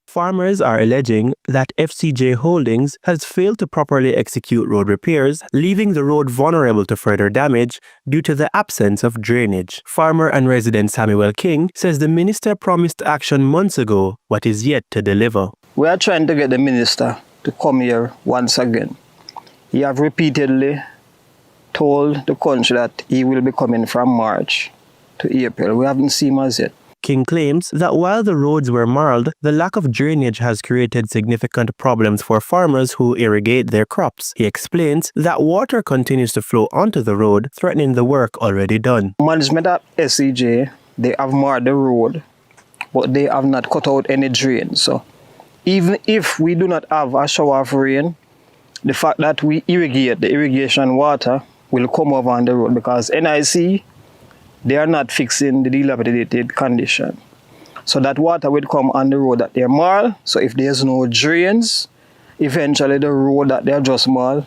Farmers are alleging that FCJ Holdings has failed to properly execute road repairs, leaving the road vulnerable to further damage due to the absence of drainage. Farmer and resident Samuel King says the minister promised action months ago, but is yet to deliver. We are trying to get the minister to come here once again. He have repeatedly told the country that he will be coming from March to April. We haven't seen him as yet. King claims that while the roads were marled, the lack of drainage has created significant problems for farmers who irrigate their crops. He explains that water continues to flow onto the road, threatening the work already done. Management of SCJ, they have marred the road, but they have not cut out any drain. So even if we do not have a shower of rain, the fact that we irrigate, the irrigation water will come over on the road because NIC, they are not fixing the dilapidated condition. So that water will come on the road that they're marred. So if there's no drains, eventually the road that they're just marred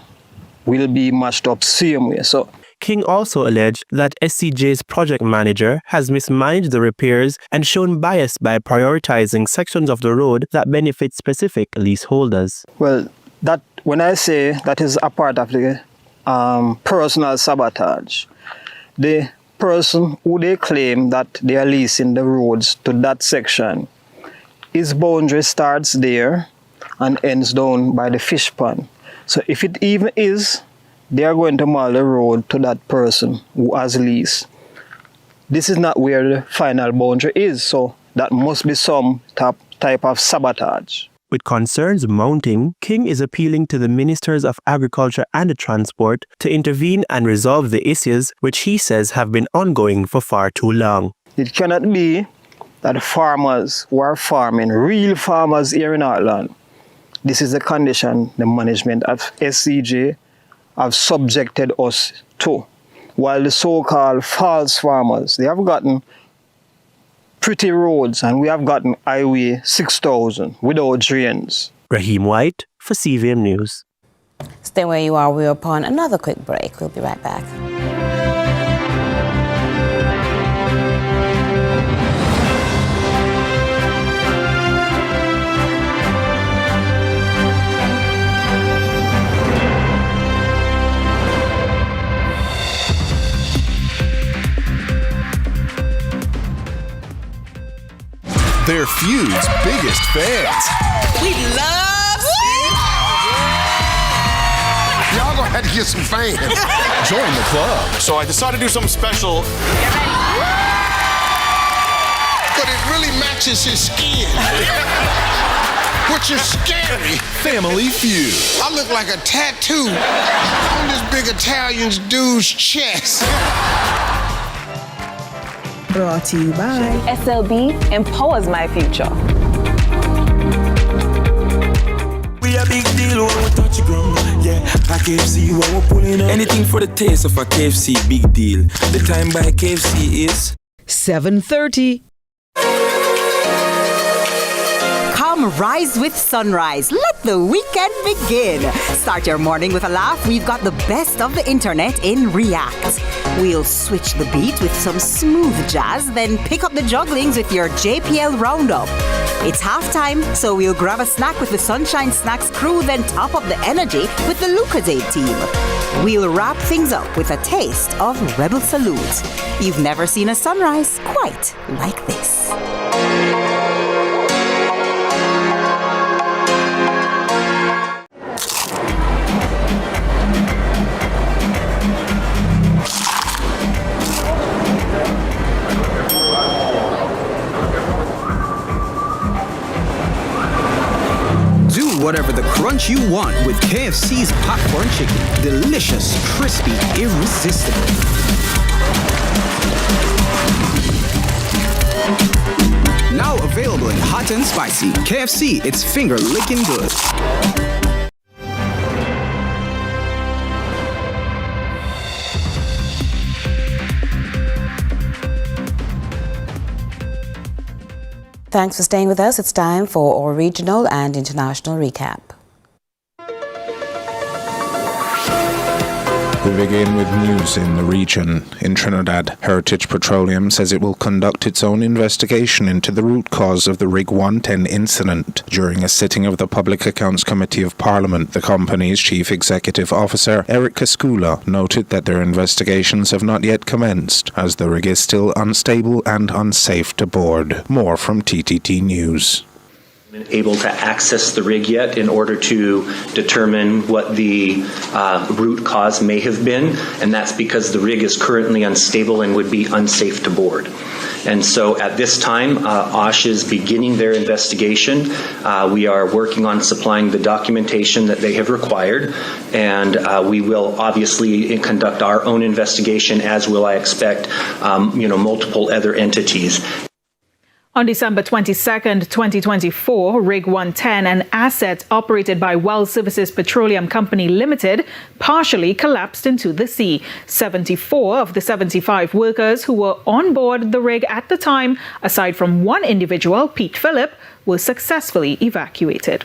will be mashed up same way. So King also alleged that SCJ's project manager has mismanaged the repairs and shown bias by prioritizing sections of the road that benefit specific leaseholders. Well, that when I say that is a part of the personal sabotage, the person who they claim that they are leasing the roads to that section, his boundary starts there and ends down by the fish pond. So if it even is, they are going to mark the road to that person who has lease. This is not where the final boundary is, so that must be some type of sabotage. With concerns mounting, King is appealing to the Ministers of Agriculture and Transport to intervene and resolve the issues which he says have been ongoing for far too long. It cannot be that farmers who are farming, real farmers here in Heartland, this is the condition the management of SCJ have subjected us to. While the so-called false farmers, they have gotten pretty roads, and we have gotten Highway 6000 without drains. Raheem White for CVM News. Stay where you are. We're upon another quick break. We'll be right back. They're Feud's biggest fans. We love Y'all had to get some fans. Join the club. So I decided to do something special. But it really matches his skin. Which is scary. Family Feud. I look like a tattoo on this big Italian dude's chest. Brought to you by SLB empowers my future. We a big deal when we touch the ground. Yeah, a KFC when we're pulling up. Anything for the taste of a KFC, big deal. The time by KFC is 7:30. Come rise with sunrise. Let the weekend begin. Start your morning with a laugh. We've got the best of the internet in React. We'll switch the beat with some smooth jazz, then pick up the jugglings with your JPL roundup. It's halftime, so we'll grab a snack with the Sunshine Snacks crew, then top up the energy with the Lucozade team. We'll wrap things up with a taste of Rebel Salute. You've never seen a sunrise quite like this. Whatever the crunch you want with KFC's popcorn chicken. Delicious, crispy, irresistible. Now available in hot and spicy. KFC, it's finger licking good. Thanks for staying with us. It's time for our regional and international recap. We begin with news in the region. In Trinidad, Heritage Petroleum says it will conduct its own investigation into the root cause of the Rig 110 incident. During a sitting of the Public Accounts Committee of Parliament, the company's Chief Executive Officer, Eric Kaskula, noted that their investigations have not yet commenced, as the rig is still unstable and unsafe to board. More from TTT News. Able to access the rig yet in order to determine what the root cause may have been, and that's because the rig is currently unstable and would be unsafe to board. And so at this time, OSH is beginning their investigation. We are working on supplying the documentation that they have required, and we will obviously conduct our own investigation, as will, I expect, multiple other entities. On December 22nd, 2024, Rig 110, an asset operated by Well Services Petroleum Company Limited, partially collapsed into the sea. 74 of the 75 workers who were on board the rig at the time, aside from one individual, Pete Phillip, were successfully evacuated.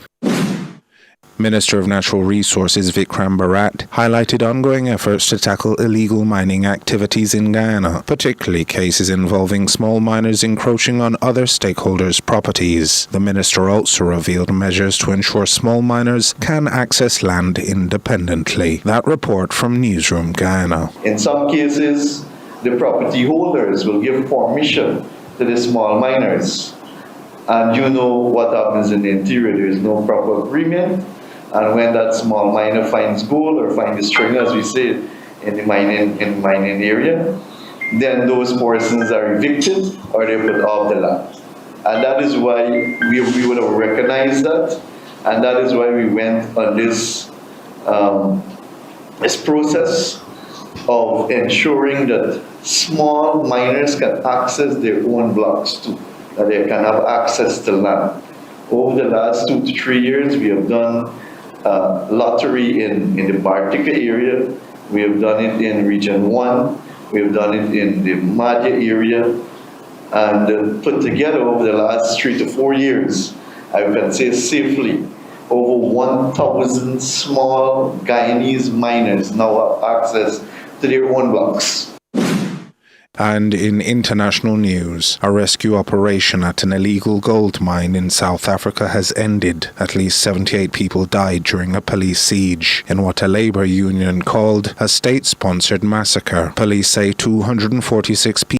Minister of Natural Resources Vikram Bharat highlighted ongoing efforts to tackle illegal mining activities in Guyana, particularly cases involving small miners encroaching on other stakeholders' properties. The minister also revealed measures to ensure small miners can access land independently. That report from Newsroom Guyana. In some cases, the property holders will give permission to the small miners. And you know what happens in the interior. There is no proper agreement. And when that small miner finds gold or finds a string, as we say, in the mining area, then those persons are evicted or they're put off the land. And that is why we would have recognized that, and that is why we went on this process of ensuring that small miners can access their own blocks too, that they can have access to land. Over the last 2 to 3 years, we have done lottery in the Bartica area. We have done it in Region 1. We have done it in the Madhya area. And put together over the last 3 to 4 years, I can say safely, over 1,000 small Guyanese miners now have access to their own blocks. And in international news, a rescue operation at an illegal gold mine in South Africa has ended. At least 78 people died during a police siege in what a labor union called a state-sponsored massacre. Police say 246 people